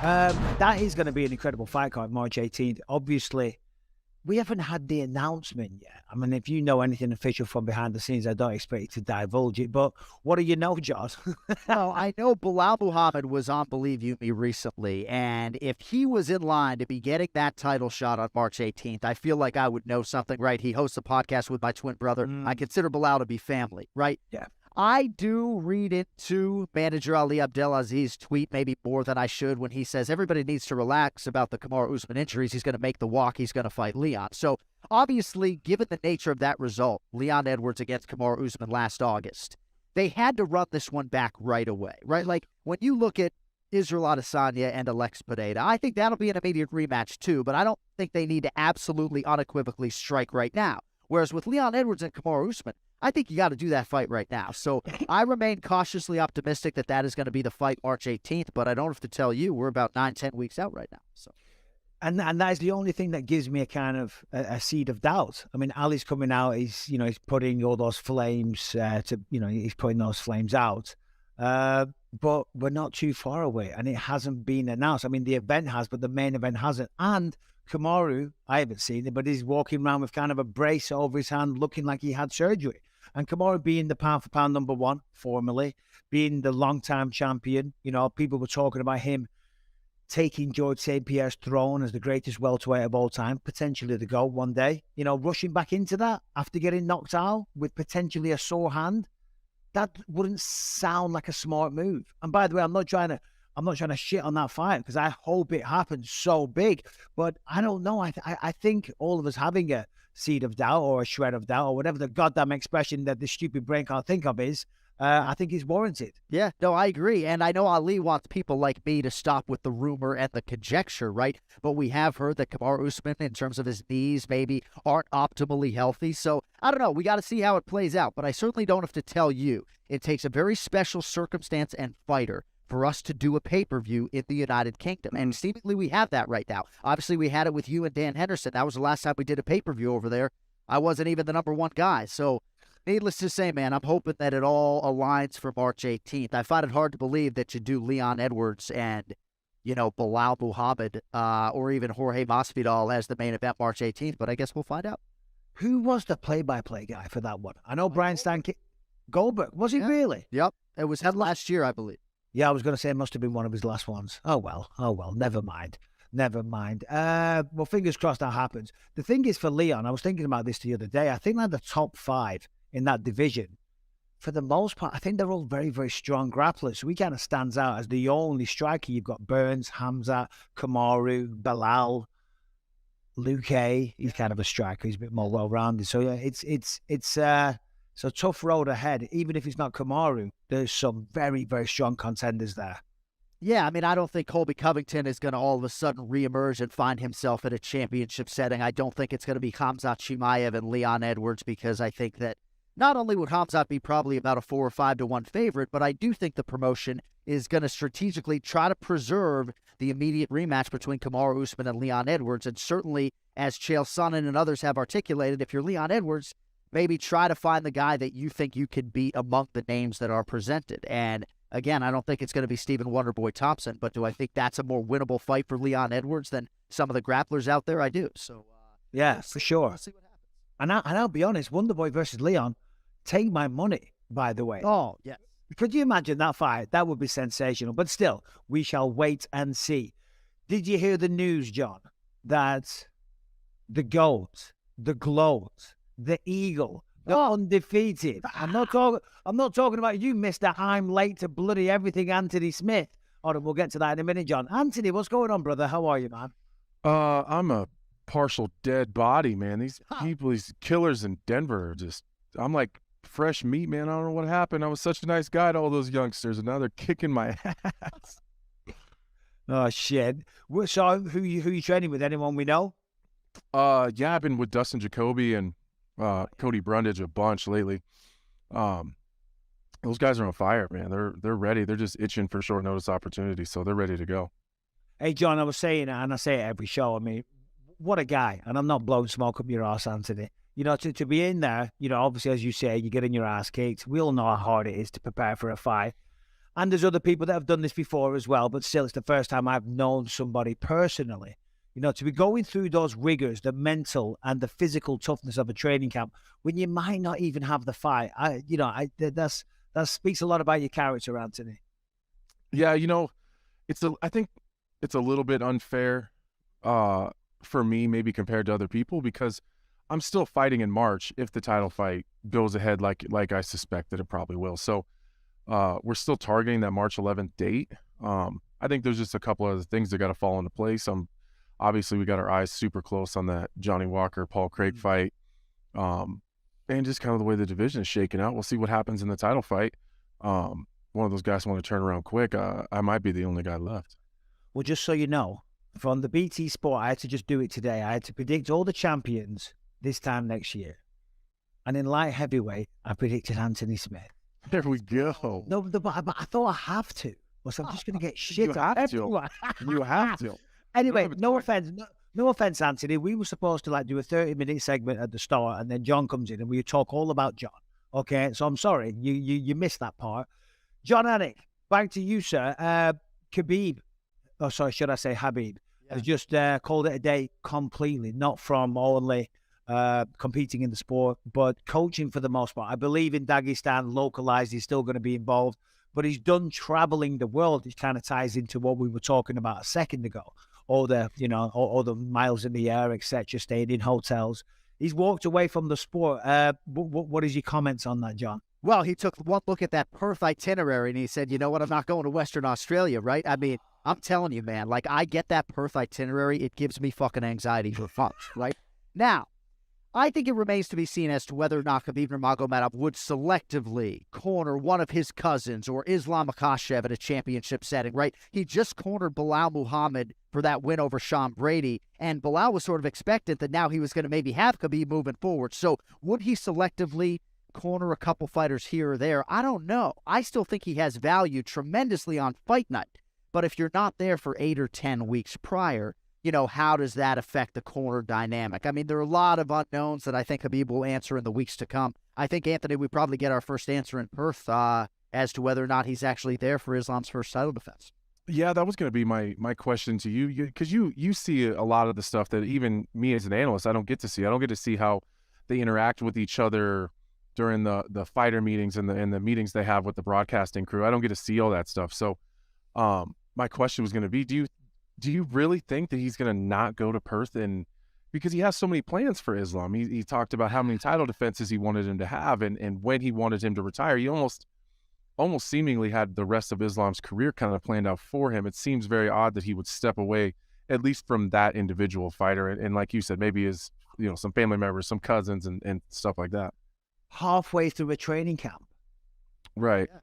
That is going to be an incredible fight card, March 18th. Obviously, we haven't had the announcement yet. I mean, if you know anything official from behind the scenes, I don't expect you to divulge it. But what do you know, Josh? Well, I know Bilal Muhammad was on Believe You Me recently, and if he was in line to be getting that title shot on March 18th, I feel like I would know something, right? He hosts a podcast with my twin brother. I consider Bilal to be family, right? Yeah. I do read into manager Ali Abdelaziz's tweet maybe more than I should when he says everybody needs to relax about the Kamaru Usman injuries. He's going to make the walk. He's going to fight Leon. So obviously, given the nature of that result, Leon Edwards against Kamaru Usman last August, they had to run this one back right away, right? Like when you look at Israel Adesanya and Alex Pineda, I think that'll be an immediate rematch too, but I don't think they need to absolutely unequivocally strike right now. Whereas with Leon Edwards and Kamaru Usman, I think you got to do that fight right now. So I remain cautiously optimistic that that is going to be the fight March 18th, but I don't have to tell you, we're about 9-10 weeks out right now. So, And that is the only thing that gives me a kind of a seed of doubt. I mean, Ali's coming out. He's putting all those flames he's putting those flames out. But we're not too far away, and it hasn't been announced. I mean, the event has, but the main event hasn't. And Kamaru, I haven't seen it, but he's walking around with kind of a brace over his hand, looking like he had surgery. And Kamaru being the pound-for-pound number one, formerly, being the long-time champion, people were talking about him taking George St. Pierre's throne as the greatest welterweight of all time, potentially to go one day, rushing back into that after getting knocked out with potentially a sore hand. That wouldn't sound like a smart move. And by the way, I'm not trying to shit on that fight because I hope it happens so big, but I don't know. I think all of us having a seed of doubt or a shred of doubt or whatever the goddamn expression that this stupid brain can't think of is, I think is warranted. Yeah, no, I agree. And I know Ali wants people like me to stop with the rumor and the conjecture, right? But we have heard that Kamaru Usman, in terms of his knees, maybe aren't optimally healthy. So I don't know. We got to see how it plays out. But I certainly don't have to tell you. It takes a very special circumstance and fighter for us to do a pay-per-view in the United Kingdom. And seemingly we have that right now. Obviously, we had it with you and Dan Henderson. That was the last time we did a pay-per-view over there. I wasn't even the number one guy. So needless to say, man, I'm hoping that it all aligns for March 18th. I find it hard to believe that you do Leon Edwards and, Bilal Muhammad or even Jorge Masvidal as the main event March 18th, but I guess we'll find out. Who was the play-by-play guy for that one? I know Brian Goldberg. Was he really? Yep. It was last year, I believe. Yeah, I was going to say it must have been one of his last ones. Oh, well. Never mind. Well, fingers crossed that happens. The thing is for Leon, I was thinking about this the other day. I think like the top 5 in that division, for the most part, I think they're all very, very strong grapplers. So he kind of stands out as the only striker. You've got Burns, Hamzat, Kamaru, Bilal, Luke. He's kind of a striker. He's a bit more well-rounded. So yeah, it's a tough road ahead. Even if it's not Kamaru, there's some very, very strong contenders there. Yeah, I mean, I don't think Colby Covington is going to all of a sudden reemerge and find himself in a championship setting. I don't think it's going to be Khamzat Chimaev and Leon Edwards, because I think that not only would Khamzat be probably about a 4 or 5-1 favorite, but I do think the promotion is going to strategically try to preserve the immediate rematch between Kamaru Usman and Leon Edwards. And certainly, as Chael Sonnen and others have articulated, if you're Leon Edwards, maybe try to find the guy that you think you can beat among the names that are presented. And again, I don't think it's going to be Stephen Wonderboy Thompson, but do I think that's a more winnable fight for Leon Edwards than some of the grapplers out there? I do. So yeah, for sure. We'll see what happens. And I'll be honest, Wonderboy versus Leon, take my money, by the way. Oh, yeah. Could you imagine that fight? That would be sensational. But still, we shall wait and see. Did you hear the news, John, that the GOAT, the GLOAT, the Eagle, the undefeated. I'm not talking about you, Mr. I'm late to bloody everything, Anthony Smith. All right, we'll get to that in a minute, John. Anthony, what's going on, brother? How are you, man? I'm a partial dead body, man. These people, these killers in Denver are just, I'm like fresh meat, man. I don't know what happened. I was such a nice guy to all those youngsters, and now they're kicking my ass. Oh, shit. So who you training with? Anyone we know? Yeah, I've been with Dustin Jacoby and Cody Brundage a bunch lately. Those guys are on fire, man. They're ready. They're just itching for short notice opportunities, so they're ready to go. Hey, John, I was saying, and I say it every show, I mean, what a guy. And I'm not blowing smoke up your ass, Anthony. You know, to be in there, you know, obviously, as you say, you're getting your ass kicked. We all know how hard it is to prepare for a fight. And there's other people that have done this before as well, but still, it's the first time I've known somebody personally, to be going through those rigors, the mental and the physical toughness of a training camp when you might not even have the fight. That speaks a lot about your character, Anthony. Yeah, I think it's a little bit unfair for me, maybe compared to other people, because I'm still fighting in March if the title fight goes ahead like I suspect that it probably will. So we're still targeting that March 11th date. I think there's just a couple other things that got to fall into place. Obviously, we got our eyes super close on that Johnny Walker-Paul Craig fight, and just kind of the way the division is shaking out. We'll see what happens in the title fight. One of those guys want to turn around quick. I might be the only guy left. Well, just so you know, from the BT Sport, I had to just do it today. I had to predict all the champions this time next year. And in light heavyweight, I predicted Anthony Smith. There we go. No, but I thought I have to. Or so I'm just going to get shit. You have to. You have to. Anyway, no offense, Anthony. We were supposed to do a 30-minute segment at the start, and then John comes in and we talk all about John. Okay, so I'm sorry, you missed that part. Jon Anik, back to you, sir. Khabib, should I say Habib, has just called it a day completely, not from only competing in the sport, but coaching for the most part. I believe in Dagestan, localized, he's still going to be involved, but he's done traveling the world. It kind of ties into what we were talking about a second ago. All the miles in the air, etc., staying in hotels. He's walked away from the sport. What is your comments on that, John? Well, he took one look at that Perth itinerary and he said, you know what, I'm not going to Western Australia, right? I mean, I'm telling you, man, I get that Perth itinerary. It gives me fucking anxiety for fun, right? Now, I think it remains to be seen as to whether or not Khabib Nurmagomedov would selectively corner one of his cousins or Islam Makhachev at a championship setting, right? He just cornered Bilal Muhammad for that win over Sean Brady, and Bilal was sort of expectant that now he was going to maybe have Khabib moving forward. So would he selectively corner a couple fighters here or there? I don't know. I still think he has value tremendously on fight night. But if you're not there for 8 or 10 weeks prior, how does that affect the corner dynamic? I mean, there are a lot of unknowns that I think Khabib will answer in the weeks to come. I think, Anthony, we probably get our first answer in Perth as to whether or not he's actually there for Islam's first title defense. Yeah, that was going to be my question to you, because you see a lot of the stuff that even me as an analyst, I don't get to see. I don't get to see how they interact with each other during the fighter meetings and the meetings they have with the broadcasting crew. I don't get to see all that stuff. So my question was going to be, do you really think that he's going to not go to Perth? And because he has so many plans for Islam. He talked about how many title defenses he wanted him to have and when he wanted him to retire. He almost seemingly had the rest of Islam's career kind of planned out for him. It seems very odd that he would step away, at least from that individual fighter. And like you said, maybe his, some family members, some cousins and stuff like that. Halfway through a training camp. Right. Yeah.